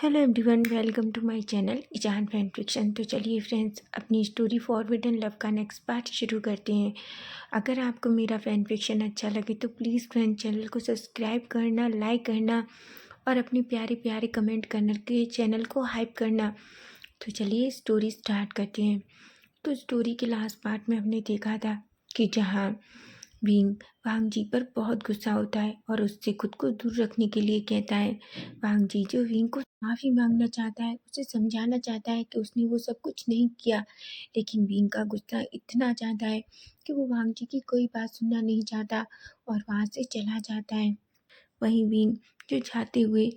Hello everyone, welcome to my channel ईजान fan fiction. तो चलिए फ्रेंड्स, अपनी स्टोरी फॉरबिडन लव का नेक्स्ट पार्ट शुरू करते हैं। अगर आपको मेरा फैन फिक्शन अच्छा लगे तो प्लीज़ फ्रेंड चैनल को सब्सक्राइब करना, लाइक करना और अपनी प्यारे प्यारे कमेंट करके चैनल को हाइप करना। तो चलिए स्टोरी स्टार्ट करते हैं। तो स्टोरी के लास्ट पार्ट में हमने देखा था कि जहाँ विंग वांग जी पर बहुत गुस्सा होता है और उससे खुद को दूर रखने के लिए कहता है। वांग जी जो विंग को माफ़ी मांगना चाहता है, उसे समझाना चाहता है कि उसने वो सब कुछ नहीं किया, लेकिन विंग का गुस्सा इतना ज़्यादा है कि वो वांग जी की कोई बात सुनना नहीं चाहता और वहाँ से चला जाता है। वहीं विंग जो जाते हुए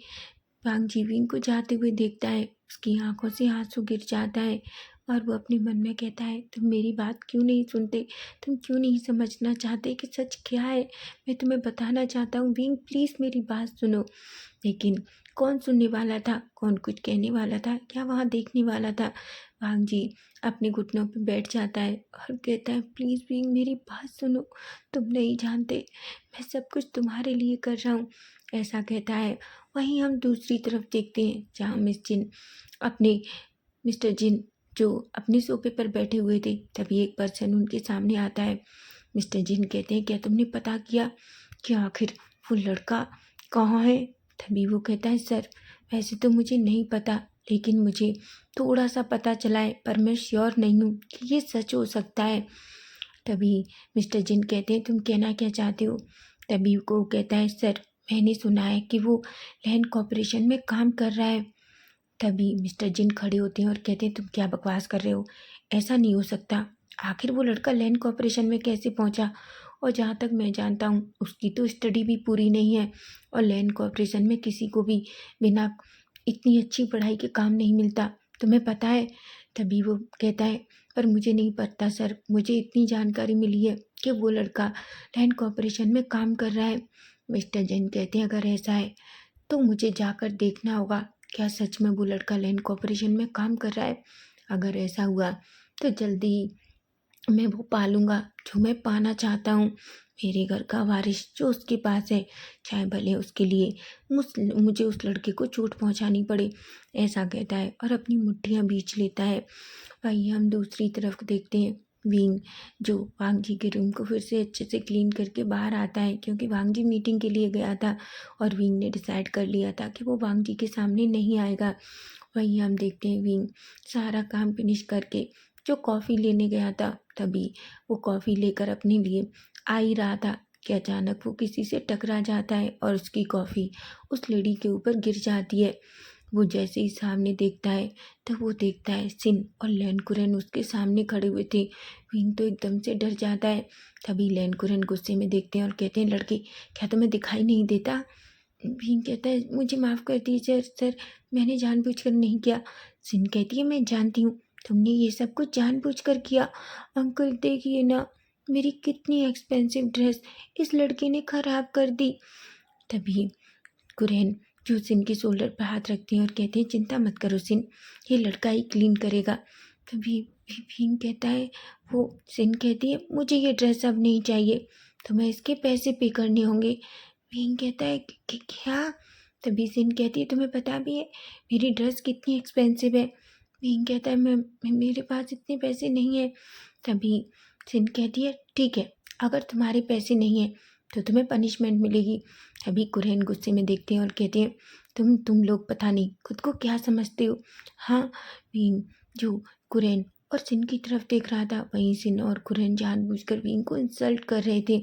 वांग जी विंग को जाते हुए देखता है, उसकी आंखों से आंसू गिर जाता है और वो अपने मन में कहता है, तुम मेरी बात क्यों नहीं सुनते, तुम क्यों नहीं समझना चाहते कि सच क्या है। मैं तुम्हें बताना चाहता हूँ विंग, प्लीज़ मेरी बात सुनो। लेकिन कौन सुनने वाला था, कौन कुछ कहने वाला था, क्या वहाँ देखने वाला था। वांग जी अपने घुटनों पर बैठ जाता है और कहता है, प्लीज़ विंग मेरी बात सुनो, तुम नहीं जानते मैं सब कुछ तुम्हारे लिए कर रहा हूँ, ऐसा कहता है। वहीं हम दूसरी तरफ देखते हैं जहाँ मिस्टर जिन जो अपने सोफे पर बैठे हुए थे, तभी एक पर्सन उनके सामने आता है। मिस्टर जिन कहते हैं, क्या तुमने पता किया कि आखिर वो लड़का कहाँ है। तभी वो कहता है, सर वैसे तो मुझे नहीं पता, लेकिन मुझे थोड़ा सा पता चला है, पर मैं श्योर नहीं हूँ कि ये सच हो सकता है। तभी मिस्टर जिन कहते हैं, तुम कहना क्या चाहते हो। तभी वो कहता है, सर मैंने सुना है कि वो लैंड कॉर्पोरेशन में काम कर रहा है। तभी मिस्टर जिन खड़े होते हैं और कहते हैं, तुम क्या बकवास कर रहे हो, ऐसा नहीं हो सकता। आखिर वो लड़का लैंड कॉर्पोरेशन में कैसे पहुंचा, और जहाँ तक मैं जानता हूँ उसकी तो स्टडी भी पूरी नहीं है, और लैंड कॉर्पोरेशन में किसी को भी बिना इतनी अच्छी पढ़ाई के काम नहीं मिलता, तुम्हें पता है। तभी वो कहता है, पर मुझे नहीं पता सर, मुझे इतनी जानकारी मिली है कि वो लड़का लैंड कॉर्पोरेशन में काम कर रहा है। मिस्टर जैन कहते हैं, अगर ऐसा है तो मुझे जाकर देखना होगा, क्या सच में वो लड़का लैंड कॉर्पोरेशन में काम कर रहा है। अगर ऐसा हुआ तो जल्दी ही मैं वो पालूंगा जो मैं पाना चाहता हूँ, मेरे घर का वारिस जो उसके पास है, चाहे भले उसके लिए मुझे उस लड़के को चोट पहुँचानी पड़े, ऐसा कहता है और अपनी मुट्ठियाँ बींच लेता है। वहीं हम दूसरी तरफ देखते हैं, विंग जो वांग जी के रूम को फिर से अच्छे से क्लीन करके बाहर आता है, क्योंकि वांग जी मीटिंग के लिए गया था और विंग ने डिसाइड कर लिया था कि वो वांग जी के सामने नहीं आएगा। वहीं हम देखते हैं विंग सारा काम फिनिश करके जो कॉफ़ी लेने गया था, तभी वो कॉफ़ी लेकर अपने लिए आ ही रहा था कि अचानक वो किसी से टकरा जाता है और उसकी कॉफ़ी उस लेडी के ऊपर गिर जाती है। वो जैसे ही सामने देखता है तो वो देखता है सिन और लैंकुरन उसके सामने खड़े हुए थे। विंग तो एकदम से डर जाता है। तभी लैंकुरन गुस्से में देखते हैं और कहते हैं, लड़के क्या तुम्हें दिखाई नहीं देता। भीम कहता है, मुझे माफ़ कर दीजिए सर, मैंने जानबूझकर नहीं किया। सिन कहती है, मैं जानती हूँ तुमने ये सब कुछ जानबूझकर किया। अंकल देखिए ना, मेरी कितनी एक्सपेंसिव ड्रेस इस लड़के ने खराब कर दी। तभी कुरैन जो सिन के शोल्डर पर हाथ रखते हैं और कहते हैं, चिंता मत करो सिन, ये लड़का ही क्लीन करेगा। तभी भीम कहता है, वो सिन कहती है, मुझे ये ड्रेस अब नहीं चाहिए, तुम्हें इसके पैसे पे करने होंगे। भीम कहता है, क्या। तभी सिन कहती है, तुम्हें पता भी है मेरी ड्रेस कितनी एक्सपेंसिव है। भीम कहता है, मेरे पास इतने पैसे नहीं है। तभी सिन कहती है, ठीक है, अगर तुम्हारे पैसे नहीं है तो तुम्हें पनिशमेंट मिलेगी। अभी कुरैन गुस्से में देखते हैं और कहते हैं, तुम लोग पता नहीं खुद को क्या समझते हो। हाँ। भीम जो कुरैन और सिन की तरफ देख रहा था, वहीं सिन और कुरैन जानबूझकर भीम को इंसल्ट कर रहे थे।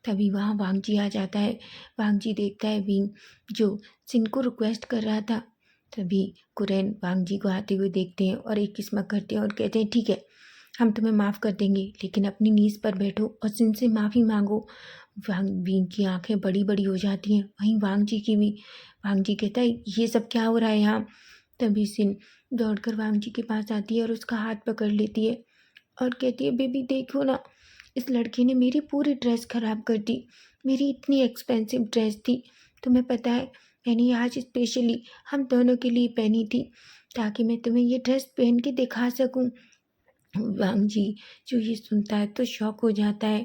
तभी वहाँ वांग जी आ जाता है। वांग जी देखता है भीम जो सिन को रिक्वेस्ट कर रहा था। तभी कुरैन वांग जी को आते हुए देखते हैं और एक किस्मत करते हैं और कहते हैं, ठीक है, हम तुम्हें माफ़ कर देंगे, लेकिन अपनी नीज़ पर बैठो और सिन से माफ़ी मांगो। वांग विंग की आंखें बड़ी बड़ी हो जाती हैं, वहीं वांग जी की भी। वांग जी कहता है, ये सब क्या हो रहा है यहाँ। तभी सिन दौड़कर वांग जी के पास आती है और उसका हाथ पकड़ लेती है और कहती है, बेबी देखो ना, इस लड़के ने मेरी पूरी ड्रेस खराब कर दी, मेरी इतनी एक्सपेंसिव ड्रेस थी, तुम्हें पता है मैंने आज स्पेशली हम दोनों के लिए पहनी थी ताकि मैं तुम्हें ये ड्रेस पहन के दिखा सकूं। वांग जी जो ये सुनता है तो शॉक हो जाता है।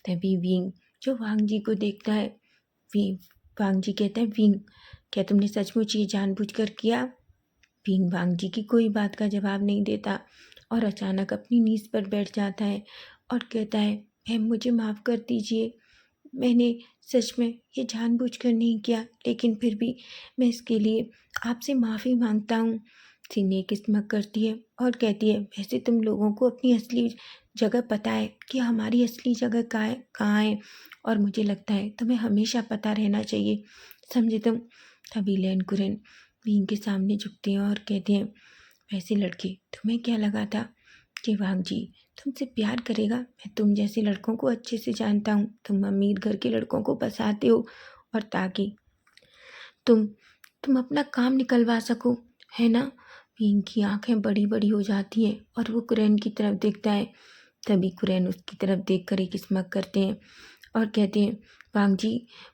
तभी विंग जो वांग जी को देखता है, वी वांग जी कहता है, विंग क्या तुमने सचमुच ये जानबूझकर किया। भीम वांग जी की कोई बात का जवाब नहीं देता और अचानक अपनी नीज़ पर बैठ जाता है और कहता है, मैम मुझे माफ़ कर दीजिए, मैंने सच में ये जानबूझकर नहीं किया, लेकिन फिर भी मैं इसके लिए आपसे माफ़ी मांगता हूँ। सीने एक स्मक करती है और कहती है, वैसे तुम लोगों को अपनी असली जगह पता है कि हमारी असली जगह कहाँ है, और मुझे लगता है तुम्हें हमेशा पता रहना चाहिए, समझे तुम। तभी लैन कुरैन भीम के सामने झुकते हैं और कहते हैं, वैसे लड़के तुम्हें क्या लगा था कि वांग जी तुमसे प्यार करेगा? मैं तुम जैसे लड़कों को अच्छे से जानता हूँ। तुम अमीर घर के लड़कों को फंसाते हो और ताकि तुम तुम अपना काम निकलवा सको, है ना। भीम की आंखें बड़ी बड़ी हो जाती हैं और वो कुरैन की तरफ देखता है। तभी कुरैन उसकी तरफ देखकर एक स्मक करते हैं और कहते हैं, वांग जी।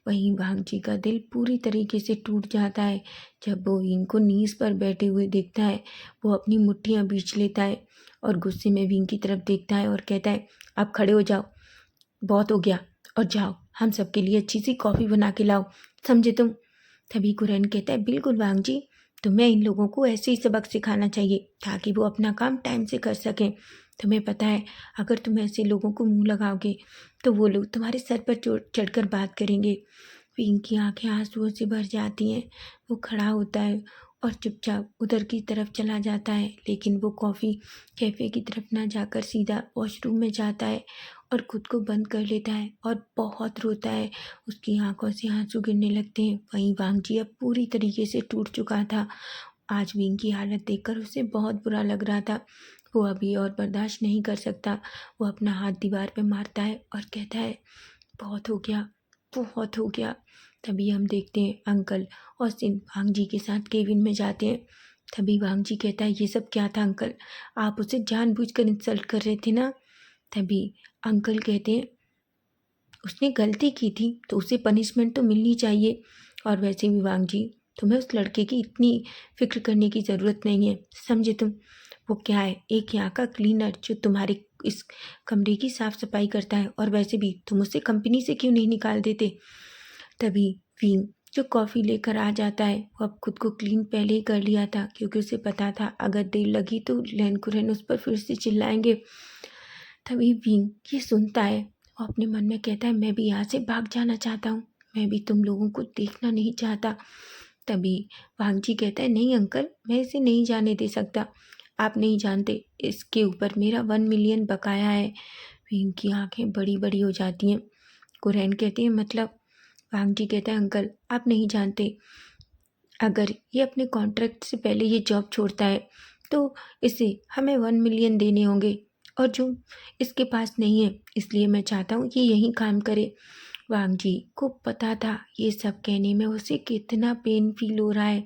वहीं वांग जी का दिल पूरी तरीके से टूट जाता है जब वो भीम को नीज़ पर बैठे हुए देखता है। वो अपनी मुट्ठियाँ बींच लेता है और गुस्से में भीम की तरफ देखता है और कहता है, आप खड़े हो जाओ, बहुत हो गया, और जाओ हम सबके लिए अच्छी सी कॉफ़ी बना के लाओ, समझे तुम। तभी कुरैन कहता है, बिल्कुल वांग जी, तुम्हें इन लोगों को ऐसे ही सबक सिखाना चाहिए ताकि वो अपना काम टाइम से कर सकें। तुम्हें पता है, अगर तुम ऐसे लोगों को मुंह लगाओगे तो वो लोग तुम्हारे सर पर चढ़कर बात करेंगे। विंग की आंखें आंसुओं से भर जाती हैं। वो खड़ा होता है और चुपचाप उधर की तरफ चला जाता है, लेकिन वो कॉफ़ी कैफ़े की तरफ ना जाकर सीधा वॉशरूम में जाता है और खुद को बंद कर लेता है और बहुत रोता है। उसकी आंखों से आंसू गिरने लगते हैं। वहीं वांग जी अब पूरी तरीके से टूट चुका था। आज विंग की हालत देखकर उसे बहुत बुरा लग रहा था। वो अभी और बर्दाश्त नहीं कर सकता। वो अपना हाथ दीवार पे मारता है और कहता है, बहुत हो गया, बहुत हो गया। तभी हम देखते हैं अंकल और सिन वांग जी के साथ केबिन में जाते हैं। तभी वांग जी कहता है, ये सब क्या था अंकल? आप उसे जानबूझकर इंसल्ट कर रहे थे ना? तभी अंकल कहते हैं, उसने गलती की थी तो उसे पनिशमेंट तो मिलनी चाहिए, और वैसे भी वांग जी, तुम्हें उस लड़के की इतनी फिक्र करने की ज़रूरत नहीं है, समझे तुम। वो क्या है, एक यहाँ का क्लीनर जो तुम्हारे इस कमरे की साफ़ सफाई करता है, और वैसे भी तुम उसे कंपनी से क्यों नहीं निकाल देते। तभी विंग जो कॉफ़ी लेकर आ जाता है, वो अब खुद को क्लीन पहले ही कर लिया था क्योंकि उसे पता था अगर देर लगी तो लैन कुरैन उस पर फिर से चिल्लाएंगे। तभी विंग ये सुनता है और अपने मन में कहता है, मैं भी यहाँ से भाग जाना चाहता हूँ, मैं भी तुम लोगों को देखना नहीं चाहता। तभी वांग जी कहता है, नहीं अंकल, मैं इसे नहीं जाने दे सकता, आप नहीं जानते इसके ऊपर मेरा 1 मिलियन बकाया है। विंग की आंखें बड़ी बड़ी हो जाती हैं। कुरैन कहते हैं, मतलब। वांग जी कहता है, अंकल आप नहीं जानते, अगर ये अपने कॉन्ट्रैक्ट से पहले ये जॉब छोड़ता है तो इसे हमें 1 मिलियन देने होंगे, और जो इसके पास नहीं है, इसलिए मैं चाहता हूँ ये यहीं काम करे। वांग जी को पता था ये सब कहने में उसे कितना पेन फील हो रहा है,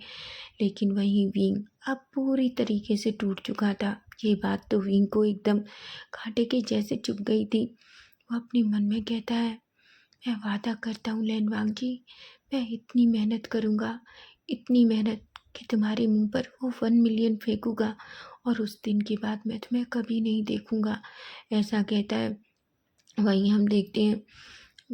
लेकिन वहीं विंग अब पूरी तरीके से टूट चुका था। ये बात तो विंग को एकदम कांटे के जैसे चुभ गई थी। वो अपने मन में कहता है, मैं वादा करता हूँ लैन वांग जी, मैं इतनी मेहनत करूँगा, इतनी मेहनत कि तुम्हारे मुंह पर वो 1 मिलियन फेंकूँगा, और उस दिन के बाद मैं तुम्हें कभी नहीं देखूँगा, ऐसा कहता है। वहीं हम देखते हैं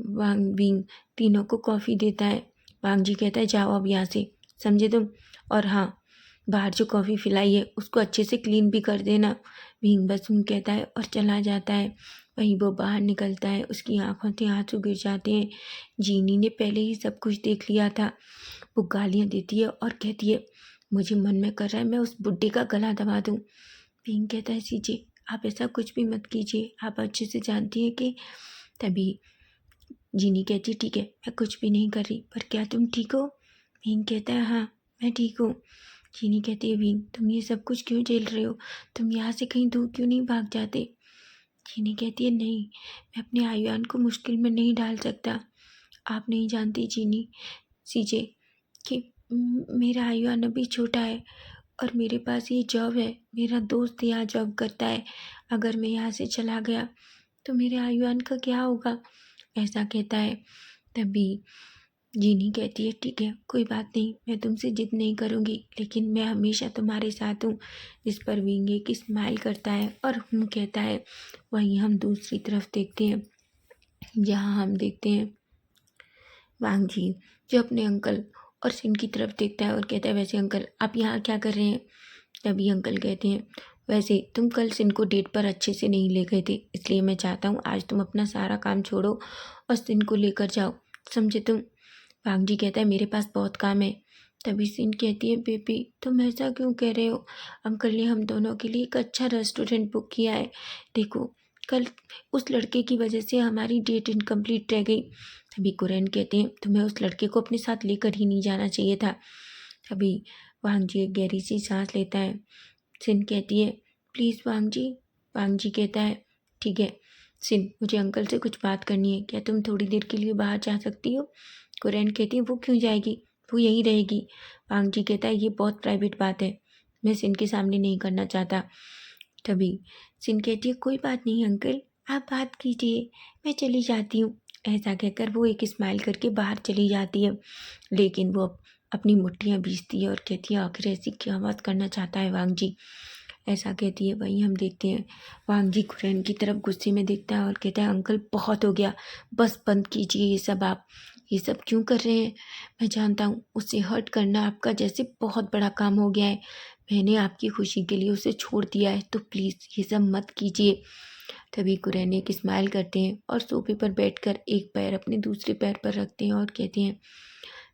वांग विंग तीनों को कॉफ़ी देता है। वांग जी कहता है, जाओ अब यहाँ से, समझे तुम, और हाँ, बाहर जो कॉफ़ी पिलाई है उसको अच्छे से क्लीन भी कर देना। विंग बस कहता है और चला जाता है। वहीं वो बाहर निकलता है, उसकी आंखों से आंसू गिर जाते हैं। जीनी ने पहले ही सब कुछ देख लिया था। वो गालियाँ देती है और कहती है, मुझे मन में कर रहा है मैं उस बुड्ढे का गला दबा दूँ। विंग कहता है, सीजे आप ऐसा कुछ भी मत कीजिए, आप अच्छे से जानती हैं कि। तभी जीनी कहती है, ठीक है मैं कुछ भी नहीं कर रही, पर क्या तुम ठीक हो? विंग कहता है, हाँ मैं ठीक हूँ। जीनी कहती है, विंग तुम ये सब कुछ क्यों झेल रहे हो, तुम यहाँ से कहीं दूर क्यों नहीं भाग जाते? जीनी कहती है, नहीं, मैं अपने आयुआन को मुश्किल में नहीं डाल सकता। आप नहीं जानती जीनी, सीजे, कि मेरा आयुआन अभी छोटा है और मेरे पास ये जॉब है, मेरा दोस्त यहाँ जॉब करता है, अगर मैं यहाँ से चला गया तो मेरे आयुआन का क्या होगा, ऐसा कहता है। तभी जीनी कहती है, ठीक है कोई बात नहीं, मैं तुमसे जिद नहीं करूँगी, लेकिन मैं हमेशा तुम्हारे साथ हूँ। जिस पर विंग एक स्माइल करता है और कहता है। वहीं हम दूसरी तरफ देखते हैं, जहाँ हम देखते हैं वांग जी जो अपने अंकल और सिन की तरफ देखता है और कहता है, वैसे अंकल आप यहाँ क्या कर रहे हैं? तभी अंकल कहते हैं, वैसे तुम कल सिन को डेट पर अच्छे से नहीं ले गए थे, इसलिए मैं चाहता हूँ आज तुम अपना सारा काम छोड़ो और सिन को लेकर जाओ, समझे तुम? वांग जी कहता है, मेरे पास बहुत काम है। तभी सिन कहती है, बेबी तुम ऐसा क्यों कह रहे हो? अंकल ने हम दोनों के लिए एक अच्छा रेस्टोरेंट बुक किया है। देखो कल उस लड़के की वजह से हमारी डेट इनकम्प्लीट रह गई। तभी कुरैन कहते हैं, तुम्हें उस लड़के को अपने साथ लेकर ही नहीं जाना चाहिए था। तभी वांग जी एक गहरी सी सांस लेता है। सिन कहती है, प्लीज़ वांग जी। वांग जी कहता है, ठीक है सिन, मुझे अंकल से कुछ बात करनी है, क्या तुम थोड़ी देर के लिए बाहर जा सकती हो? कुरैन कहती है, वो क्यों जाएगी, वो यहीं रहेगी। वांग जी कहता है, ये बहुत प्राइवेट बात है, मैं सिन के सामने नहीं करना चाहता। तभी सिन कहती है, कोई बात नहीं अंकल, आप बात कीजिए, मैं चली जाती हूँ। ऐसा कहकर वो एक स्माइल करके बाहर चली जाती है, लेकिन वो अपनी मुट्ठियाँ बीचती है और कहती है, आखिर ऐसी क्या बात करना चाहता है वांग जी? ऐसा कहती है। वहीं हम देखते हैं वांग जी कुरैन की तरफ गुस्से में देखता है और कहता है, अंकल बहुत हो गया, बस बंद कीजिए ये सब। आप ये सब क्यों कर रहे हैं? मैं जानता हूँ उससे हर्ट करना आपका जैसे बहुत बड़ा काम हो गया है। मैंने आपकी खुशी के लिए उसे छोड़ दिया है, तो प्लीज़ ये सब मत कीजिए। तभी कुरैन एक स्माइल करते हैं और सोफे पर बैठकर एक पैर अपने दूसरे पैर पर रखते हैं और कहते हैं,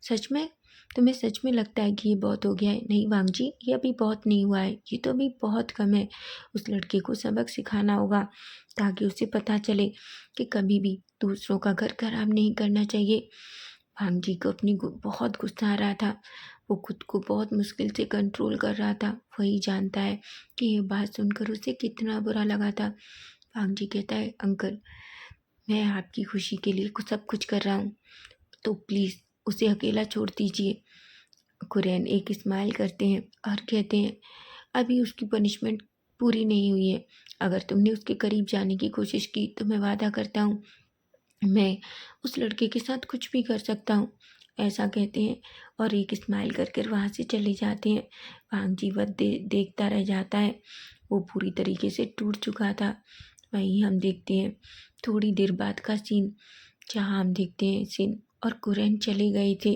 सच में? तुम्हें सच में लगता है कि ये बहुत हो गया है? नहीं वांग जी, ये अभी बहुत नहीं हुआ है, ये तो अभी बहुत कम है। उस लड़के को सबक सिखाना होगा ताकि उसे पता चले कि कभी भी दूसरों का घर खराब नहीं करना चाहिए। वांग जी को अपनी बहुत गुस्सा आ रहा था। वो खुद को बहुत मुश्किल से कंट्रोल कर रहा था। वही जानता है कि ये बात सुनकर उसे कितना बुरा लगा था। वांग जी कहता है, अंकल मैं आपकी खुशी के लिए सब कुछ कर रहा हूँ, तो प्लीज़ उसे अकेला छोड़ दीजिए। कुरैन एक स्माइल करते हैं और कहते हैं, अभी उसकी पनिशमेंट पूरी नहीं हुई है। अगर तुमने उसके करीब जाने की कोशिश की तो मैं वादा करता हूँ मैं उस लड़के के साथ कुछ भी कर सकता हूँ। ऐसा कहते हैं और एक स्माइल कर वहाँ से चले जाते हैं। वांग जी वह देखता रह जाता है। वो पूरी तरीके से टूट चुका था। वहीं हम देखते हैं थोड़ी देर बाद का सीन, जहाँ हम देखते हैं सिन और कुरैन चले गए थे।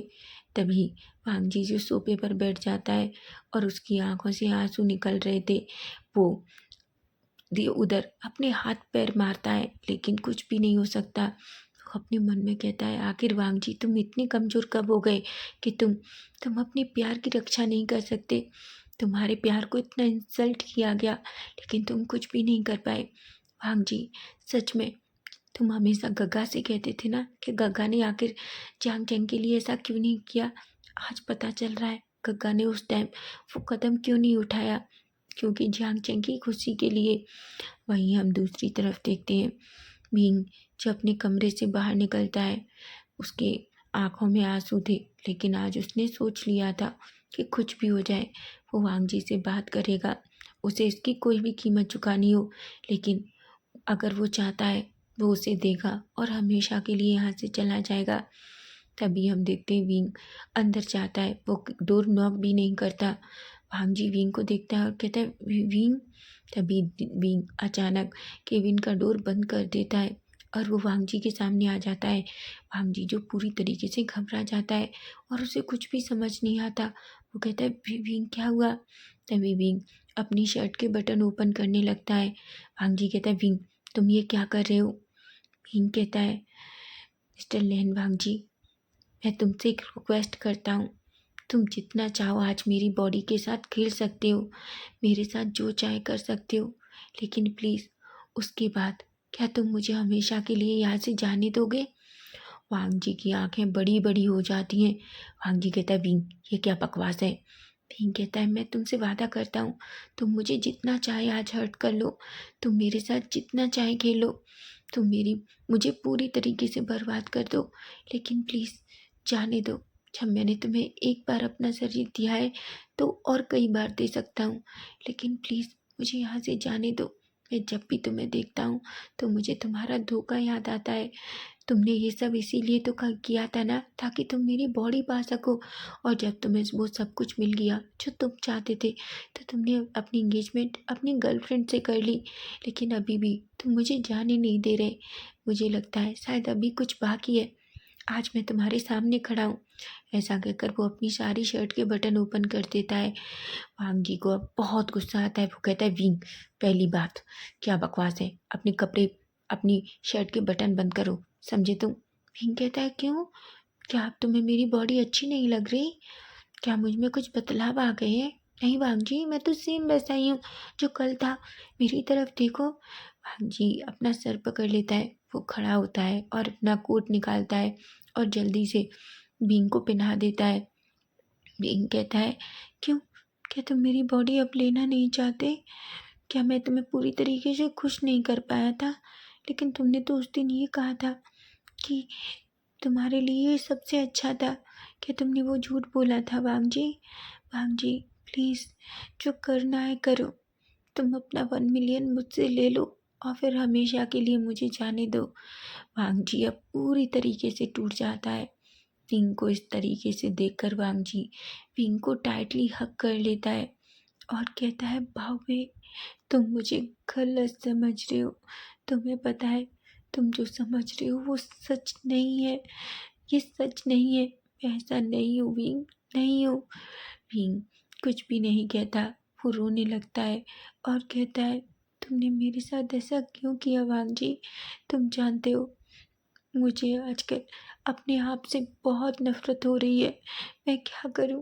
तभी वांग जी जो सोफे पर बैठ जाता है और उसकी आंखों से आंसू निकल रहे थे, वो उधर अपने हाथ पैर मारता है लेकिन कुछ भी नहीं हो सकता। वो अपने मन में कहता है, आखिर वांग जी तुम इतने कमज़ोर कब हो गए कि तुम अपने प्यार की रक्षा नहीं कर सकते? तुम्हारे प्यार को इतना इंसल्ट किया गया लेकिन तुम कुछ भी नहीं कर पाए। वांग जी सच में तुम हमेशा गग्गा से कहते थे ना कि गग्गा ने आखिर जियांग चैंग के लिए ऐसा क्यों नहीं किया? आज पता चल रहा है गग्गा ने उस टाइम वो कदम क्यों नहीं उठाया, क्योंकि जियांग चैंग की खुशी के लिए। वहीं हम दूसरी तरफ देखते हैं मींग जो अपने कमरे से बाहर निकलता है। उसके आंखों में आंसू थे, लेकिन आज उसने सोच लिया था कि कुछ भी हो जाए वो वांग जी से बात करेगा, उसे इसकी कोई भी कीमत चुकानी हो, लेकिन अगर वो चाहता है वो उसे देगा और हमेशा के लिए यहाँ से चला जाएगा। तभी हम देखते हैं विंग अंदर जाता है, वो डोर नॉक भी नहीं करता। वांग जी विंग को देखता है और कहता है, विंग। तभी विंग अचानक केविन का डोर बंद कर देता है और वो वांग जी के सामने आ जाता है। वांग जी जो पूरी तरीके से घबरा जाता है और उसे कुछ भी समझ नहीं आता। वो कहता है, विंग क्या हुआ? तभी विंग अपनी शर्ट के बटन ओपन करने लगता है। वांग जी कहता है, विंग तुम ये क्या कर रहे हो? विंग कहता है, मिस्टर लेन वांग जी, मैं तुमसे एक रिक्वेस्ट करता हूँ, तुम जितना चाहो आज मेरी बॉडी के साथ खेल सकते हो, मेरे साथ जो चाहे कर सकते हो, लेकिन प्लीज़ उसके बाद क्या तुम मुझे हमेशा के लिए यहाँ से जाने दोगे? वांग जी की आंखें बड़ी बड़ी हो जाती हैं। वांग जी कहता है, विंग ये क्या बकवास है? विंग कहता है, मैं तुमसे वादा करता हूँ तुम मुझे जितना चाहे आज हर्ट कर लो, तुम मेरे साथ जितना चाहे खेलो, तुम मुझे पूरी तरीके से बर्बाद कर दो, लेकिन प्लीज़ जाने दो। जब मैंने तुम्हें एक बार अपना शरीर दिया है तो और कई बार दे सकता हूँ, लेकिन प्लीज़ मुझे यहाँ से जाने दो। मैं जब भी तुम्हें देखता हूँ तो मुझे तुम्हारा धोखा याद आता है। तुमने ये सब इसीलिए तो किया था ना, ताकि तुम मेरी बॉडी पा सको, और जब तुम्हें वो सब कुछ मिल गया जो तुम चाहते थे तो तुमने अपनी इंगेजमेंट अपनी गर्लफ्रेंड से कर ली, लेकिन अभी भी तुम मुझे जाने नहीं दे रहे। मुझे लगता है शायद अभी कुछ बाकी है। आज मैं तुम्हारे सामने खड़ा हूँ। ऐसा कहकर वो अपनी सारी शर्ट के बटन ओपन कर देता है। वांग जी को अब बहुत गुस्सा आता है। वो कहता है, विंग, पहली बात क्या बकवास है, अपने कपड़े अपनी शर्ट के बटन बंद करो, समझे तुम? विंग कहता है, क्यों? क्या अब तुम्हें मेरी बॉडी अच्छी नहीं लग रही? क्या मुझ में कुछ बदलाव आ गए हैं? नहीं वांग जी, मैं तो सेम वैसा ही हूँ जो कल था। मेरी तरफ देखो। वांग जी अपना सर पकड़ लेता है। वो खड़ा होता है और अपना कोट निकालता है और जल्दी से बींग को पहना देता है। बींग कहता है, क्यों? क्या तुम मेरी बॉडी अब लेना नहीं चाहते? क्या मैं तुम्हें पूरी तरीके से खुश नहीं कर पाया था? लेकिन तुमने तो उस दिन ये कहा था कि तुम्हारे लिए ये सबसे अच्छा था। क्या तुमने वो झूठ बोला था वांग जी? वांग जी प्लीज़, जो करना है करो। तुम अपना 1 मिलियन मुझसे ले लो और फिर हमेशा के लिए मुझे जाने दो। वांग जी अब पूरी तरीके से टूट जाता है। विंग को इस तरीके से देखकर वांग जी विंग को टाइटली हग कर लेता है और कहता है, भावे, तुम मुझे गलत समझ रहे हो। तुम्हें पता है, तुम जो समझ रहे हो वो सच नहीं है। ये सच नहीं है। मैं ऐसा नहीं हूँ विंग, नहीं हूँ। विंग कुछ भी नहीं कहता। वो रोने लगता है और कहता है, तुमने मेरे साथ ऐसा क्यों किया वांग जी? तुम जानते हो, मुझे आजकल अपने आप से बहुत नफ़रत हो रही है। मैं क्या करूं?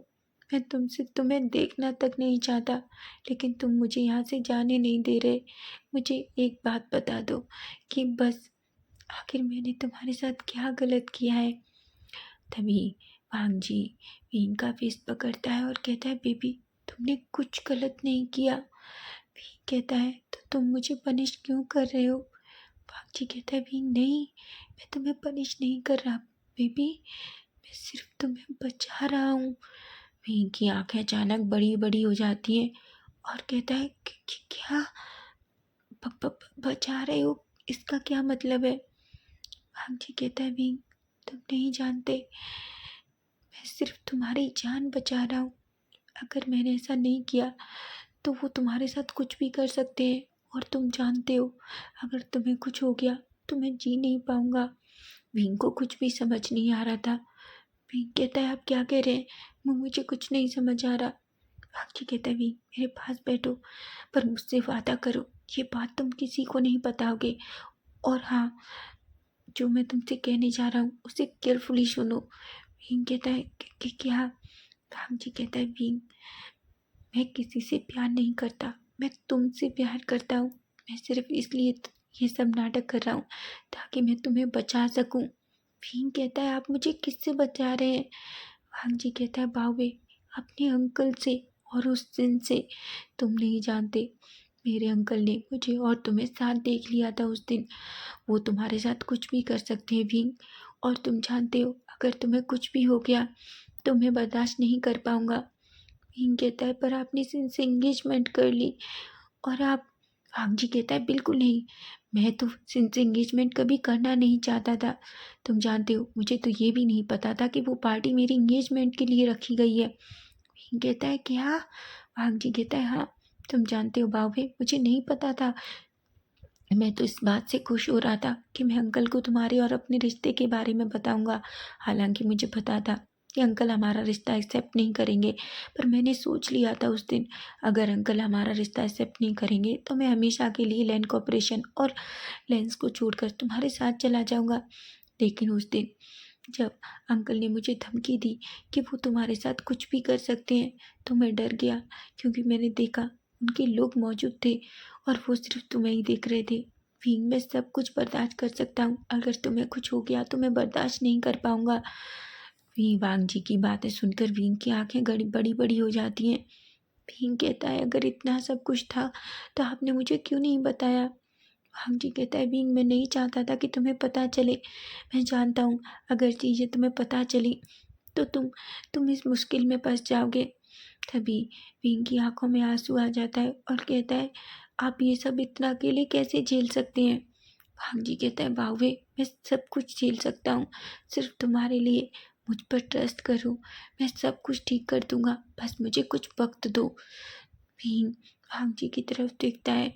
मैं तुमसे तुम्हें देखना तक नहीं चाहता, लेकिन तुम मुझे यहाँ से जाने नहीं दे रहे। मुझे एक बात बता दो कि बस आखिर मैंने तुम्हारे साथ क्या गलत किया है? तभी वांग जी वीन का फेस पकड़ता है और कहता है, बेबी, तुमने कुछ गलत नहीं किया। वीन कहता है, तो तुम मुझे पनिश क्यों कर रहे हो? वांग जी कहता है, वीन नहीं, मैं तुम्हें पनिश नहीं कर रहा बेबी, मैं सिर्फ तुम्हें बचा रहा हूँ। वीन की आंखें अचानक बड़ी बड़ी हो जाती हैं और कहता है, क्या बचा रहे हो? इसका क्या मतलब है? वांग जी कहता है, वीन, तुम नहीं जानते, मैं सिर्फ तुम्हारी जान बचा रहा हूँ। अगर मैंने ऐसा नहीं किया तो वो तुम्हारे साथ कुछ भी कर सकते हैं, और तुम जानते हो, अगर तुम्हें कुछ हो गया तो मैं जी नहीं पाऊंगा। विंग को कुछ भी समझ नहीं आ रहा था। विंग कहता है, आप क्या कह रहे हैं? मुझे कुछ नहीं समझ आ रहा। बागची कहता है, विंग, मेरे पास बैठो, पर मुझसे वादा करो ये बात तुम किसी को नहीं बताओगे। और हाँ, जो मैं तुमसे कहने जा रहा हूँ उसे केयरफुली सुनो। विंग कहता है, क्या? बागची कहता है, विंग, मैं किसी से प्यार नहीं करता, मैं तुमसे प्यार करता हूँ। मैं सिर्फ इसलिए ये सब नाटक कर रहा हूँ ताकि मैं तुम्हें बचा सकूँ। भीम कहता है, आप मुझे किससे बचा रहे हैं? वांग जी कहता है, बावे, अपने अंकल से और उस दिन से। तुम नहीं जानते, मेरे अंकल ने मुझे और तुम्हें साथ देख लिया था उस दिन। वो तुम्हारे साथ कुछ भी कर सकते हैं भीम, और तुम जानते हो, अगर तुम्हें कुछ भी हो गया तो मैं बर्दाश्त नहीं कर पाऊंगा। भीम कहता है, पर आपने इनसे एंगेजमेंट कर ली और आप। वांग जी कहता है, बिल्कुल नहीं, मैं तो इनसे एंगेजमेंट कभी करना नहीं चाहता था। तुम जानते हो, मुझे तो ये भी नहीं पता था कि वो पार्टी मेरी एंगेजमेंट के लिए रखी गई है। भीम कहता है, क्या? वांग जी कहता है, हाँ, तुम जानते हो बाबे, मुझे नहीं पता था। मैं तो इस बात से खुश हो रहा था कि मैं अंकल को तुम्हारे और अपने रिश्ते के बारे में बताऊंगा। हालांकि मुझे पता था कि अंकल हमारा रिश्ता एक्सेप्ट नहीं करेंगे, पर मैंने सोच लिया था उस दिन, अगर अंकल हमारा रिश्ता एक्सेप्ट नहीं करेंगे तो मैं हमेशा के लिए लैंड कॉर्पोरेशन और लेंस को छोड़कर तुम्हारे साथ चला जाऊंगा। लेकिन उस दिन जब अंकल ने मुझे धमकी दी कि वो तुम्हारे साथ कुछ भी कर सकते हैं, तो मैं डर गया, क्योंकि मैंने देखा उनके लोग मौजूद थे और वो सिर्फ तुम्हें ही देख रहे थे। भीम, मैं सब कुछ बर्दाश्त कर सकता हूँ, अगर तुम्हें कुछ हो गया तो मैं बर्दाश्त नहीं कर पाऊंगा। वांग जी की बातें सुनकर भीम की आंखें बड़ी बड़ी बड़ी हो जाती हैं। भीम कहता है, अगर इतना सब कुछ था तो आपने मुझे क्यों नहीं बताया? वांग जी कहता है, भीम, मैं नहीं चाहता था कि तुम्हें पता चले। मैं जानता हूँ, अगर चीज़ें तुम्हें पता चली तो तुम इस मुश्किल में फंस जाओगे। तभी भीम की आंखों में आंसू आ जाता है और कहता है, आप ये सब इतना अकेले कैसे झेल सकते हैं? भांग जी कहता है, बावे, मैं सब कुछ झेल सकता हूँ, सिर्फ तुम्हारे लिए। मुझ पर ट्रस्ट करो, मैं सब कुछ ठीक कर दूंगा, बस मुझे कुछ वक्त दो। भीम भांग जी की तरफ देखता है।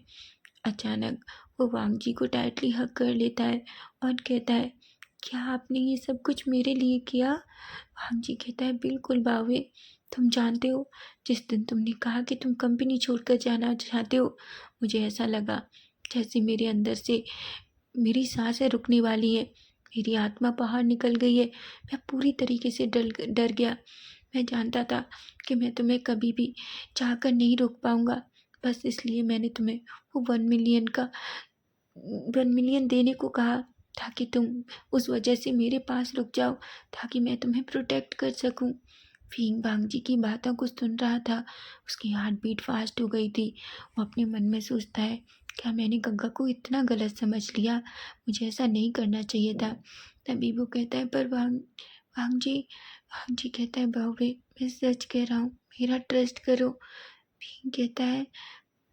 अचानक वो वांग जी को टाइटली हग कर लेता है और कहता है, क्या आपने ये सब कुछ मेरे लिए किया? भांग जी कहता है, बिल्कुल बावे, तुम जानते हो, जिस दिन तुमने कहा कि तुम कंपनी छोड़कर जाना चाहते हो, मुझे ऐसा लगा जैसे मेरे अंदर से मेरी सांसें रुकने वाली है, मेरी आत्मा बाहर निकल गई है। मैं पूरी तरीके से डर डर गया। मैं जानता था कि मैं तुम्हें कभी भी चाहकर नहीं रोक पाऊँगा। बस इसलिए मैंने तुम्हें वो 1 मिलियन देने को कहा, ताकि तुम उस वजह से मेरे पास रुक जाओ, ताकि मैं तुम्हें प्रोटेक्ट कर सकूं। फींग बांग जी की बातों को सुन रहा था। उसकी हार्ट बीट फास्ट हो गई थी। वो अपने मन में सोचता है, क्या मैंने गंगा को इतना गलत समझ लिया? मुझे ऐसा नहीं करना चाहिए था। तभी वो कहता है, पर वांग जी कहता है, बावे, मैं सच कह रहा हूँ, मेरा ट्रस्ट करो। भीम कहता है,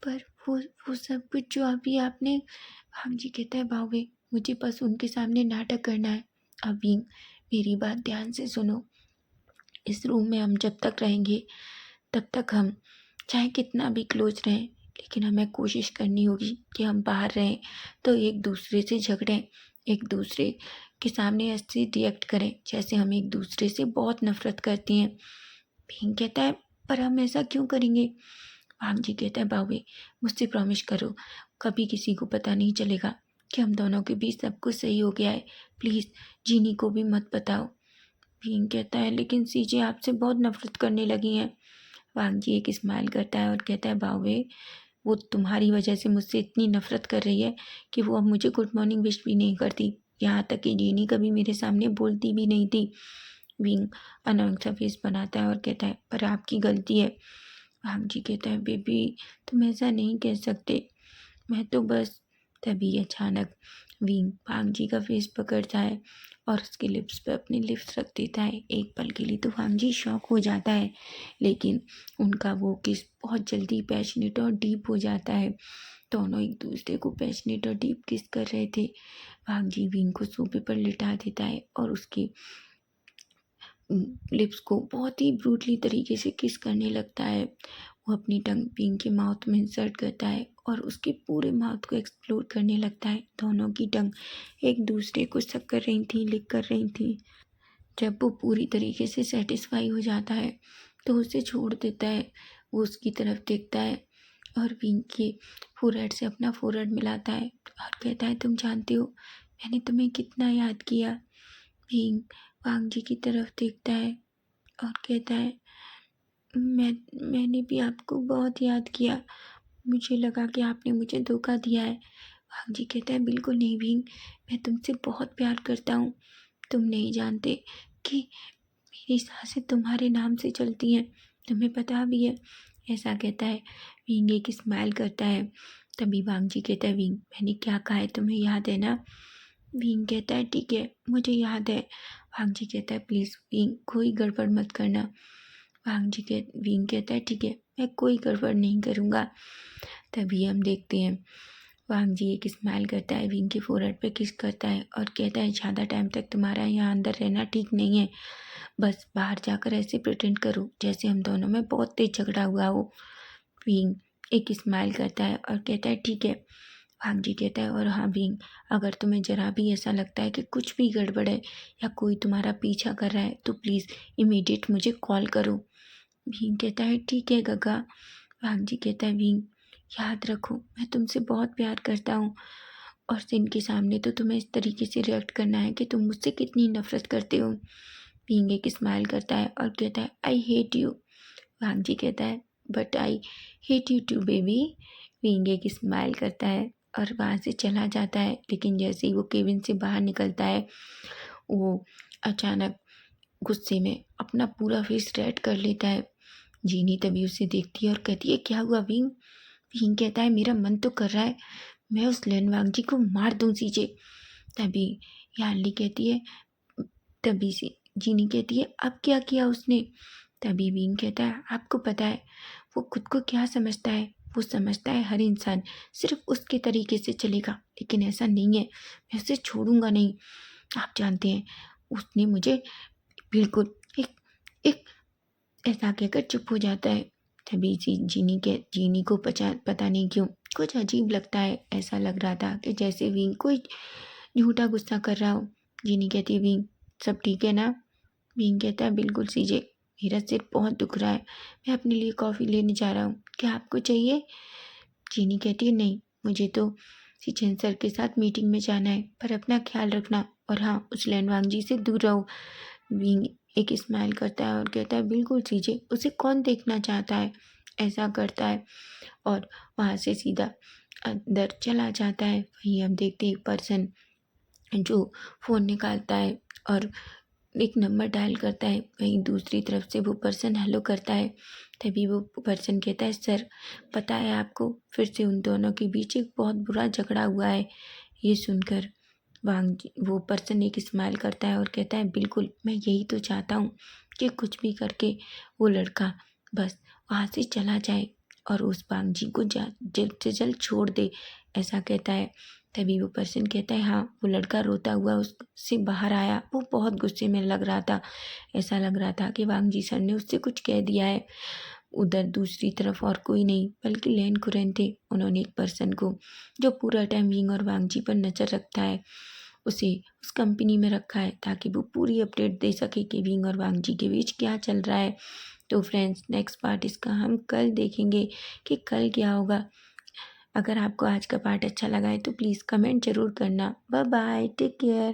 पर वो सब कुछ जो अभी आपने, वांग जी कहता है, बावे, मुझे बस उनके सामने नाटक करना है। अभी मेरी बात ध्यान से सुनो। इस रूम में हम जब तक रहेंगे तब तक हम चाहे कितना भी क्लोज रहें, लेकिन हमें कोशिश करनी होगी कि हम बाहर रहें तो एक दूसरे से झगड़ें, एक दूसरे के सामने ऐसे रिएक्ट करें जैसे हम एक दूसरे से बहुत नफरत करती हैं। भीम कहता है, पर हम ऐसा क्यों करेंगे? वांग जी कहता है, बावे, मुझसे प्रॉमिस करो, कभी किसी को पता नहीं चलेगा कि हम दोनों के बीच सब कुछ सही हो गया है। प्लीज़ जीनी को भी मत बताओ। भीम कहता है, लेकिन सीजे आपसे बहुत नफरत करने लगी हैं। वांग जी एक स्माइल करता है और कहता है, बावे, वो तुम्हारी वजह से मुझसे इतनी नफरत कर रही है कि वो अब मुझे गुड मॉर्निंग विश भी नहीं करती। यहाँ तक कि जीनी कभी मेरे सामने बोलती भी नहीं थी। विंग अनोइंग सा फेस बनाता है और कहता है, पर आपकी गलती है। वांग जी कहता है, बेबी, तुम ऐसा नहीं कह सकते, मैं तो बस। तभी अचानक विंग वांग जी का फेस पकड़ता है और उसके लिप्स पे अपनी लिप्स रख देता है। एक पल के लिए तो वांग जी शॉक हो जाता है, लेकिन उनका वो किस बहुत जल्दी पैशनेट और डीप हो जाता है। दोनों एक दूसरे को पैशनेट और डीप किस कर रहे थे। वांग जी विंग को सोफे पर लिटा देता है और उसकी लिप्स को बहुत ही ब्रूटली तरीके से किस करने लगता है। वो अपनी टंग पिंग के माउथ में इंसर्ट करता है और उसके पूरे माउथ को एक्सप्लोर करने लगता है। दोनों की टंग एक दूसरे को सक कर रही थी, लिक कर रही थी। जब वो पूरी तरीके से सेटिस्फाई हो जाता है तो उसे छोड़ देता है। वो उसकी तरफ देखता है और पिंग के फोरहेड से अपना फोरहेड मिलाता है और कहता है, तुम जानते हो मैंने तुम्हें कितना याद किया। पिंग वांग जी की तरफ देखता है और कहता है, मैंने भी आपको बहुत याद किया। मुझे लगा कि आपने मुझे धोखा दिया है। वांग जी कहता है, बिल्कुल नहीं भींग, मैं तुमसे बहुत प्यार करता हूँ। तुम नहीं जानते कि मेरी सांसें तुम्हारे नाम से चलती हैं, तुम्हें पता भी है। ऐसा कहता है। विंग एक स्माइल करता है। तभी वांग जी कहता है, विंग, मैंने क्या कहा है तुम्हें याद है ना? विंग कहता है, ठीक है, मुझे याद है। वांग जी कहता है, प्लीज़ विंग, कोई गड़बड़ मत करना। विंग कहता है, ठीक है, मैं कोई गड़बड़ नहीं करूँगा। तभी हम देखते हैं वांग जी एक स्माइल करता है, विंग के फोरहेड पे किस करता है और कहता है, ज़्यादा टाइम तक तुम्हारा यहाँ अंदर रहना ठीक नहीं है। बस बाहर जाकर ऐसे प्रिटेंड करो जैसे हम दोनों में बहुत तेज झगड़ा हुआ हो। विंग एक स्माइल करता है और कहता है, ठीक है। वांग जी कहता है, और हाँ विंग, अगर तुम्हें ज़रा भी ऐसा लगता है कि कुछ भी गड़बड़ है या कोई तुम्हारा पीछा कर रहा है तो प्लीज़ इमीडिएट मुझे कॉल करो। भीम कहता है, ठीक है गगा। वांग जी कहता है, भीम, याद रखो मैं तुमसे बहुत प्यार करता हूँ और सिन के सामने तो तुम्हें इस तरीके से रिएक्ट करना है कि तुम मुझसे कितनी नफरत करते हो। भीम एक स्माइल करता है और कहता है, आई हेट यू। वांग जी कहता है, but I hate you too baby. Bheem एक स्माइल करता है और वहाँ से चला जाता है। लेकिन जैसे ही वो केबिन से बाहर निकलता है, वो अचानक गुस्से में अपना पूरा फेस रेड कर लेता है। जीनी तभी उसे देखती है और कहती है, क्या हुआ विंग? विंग कहता है, मेरा मन तो कर रहा है मैं उस लेनवांग जी को मार दूं सीजे। तभी यानली कहती है, तभी से जीनी कहती है, अब क्या किया उसने? तभी विंग कहता है, आपको पता है वो खुद को क्या समझता है? वो समझता है हर इंसान सिर्फ उसके तरीके से चलेगा, लेकिन ऐसा नहीं है। मैं उसे छोड़ूंगा नहीं। आप जानते हैं, उसने मुझे बिल्कुल एक एक ऐसा कहकर चुप हो जाता है। तभी जीनी को पता नहीं क्यों कुछ अजीब लगता है। ऐसा लग रहा था कि जैसे विंग कोई झूठा गुस्सा कर रहा हो। जीनी कहती है विंग सब ठीक है ना? विंग कहता है बिल्कुल सीजे, मेरा सिर बहुत दुख रहा है, मैं अपने लिए कॉफ़ी लेने जा रहा हूँ, क्या आपको चाहिए? जीनी कहती है नहीं, मुझे तो सिचन सर के साथ मीटिंग में जाना है, पर अपना ख्याल रखना और हाँ उस लैनवांग जी से दूर रहो। विंग एक स्माइल करता है और कहता है बिल्कुल सीजे, उसे कौन देखना चाहता है, ऐसा करता है और वहाँ से सीधा अंदर चला जाता है। वहीं हम देखते हैं एक पर्सन जो फ़ोन निकालता है और एक नंबर डायल करता है, वहीं दूसरी तरफ से वो पर्सन हेलो करता है। तभी वो पर्सन कहता है सर, पता है आपको फिर से उन दोनों के बीच एक बहुत बुरा झगड़ा हुआ है। ये सुनकर वो पर्सन एक स्माइल करता है और कहता है बिल्कुल, मैं यही तो चाहता हूँ कि कुछ भी करके वो लड़का बस वहाँ से चला जाए और उस वांग जी को जल्द से जल्द छोड़ दे, ऐसा कहता है। तभी वो पर्सन कहता है हाँ, वो लड़का रोता हुआ उससे बाहर आया, वो बहुत गुस्से में लग रहा था, ऐसा लग रहा था कि वांग जी सर ने उससे कुछ कह दिया है। उधर दूसरी तरफ और कोई नहीं बल्कि लैन खुरेन थे। उन्होंने एक पर्सन को जो पूरा टाइम विंग और वांग जी पर नज़र रखता है, उसे उस कंपनी में रखा है ताकि वो पूरी अपडेट दे सके कि विंग और वांग जी के बीच क्या चल रहा है। तो फ्रेंड्स, नेक्स्ट पार्ट इसका हम कल देखेंगे कि कल क्या होगा। अगर आपको आज का पार्ट अच्छा लगा है तो प्लीज़ कमेंट ज़रूर करना। Bye bye, take care.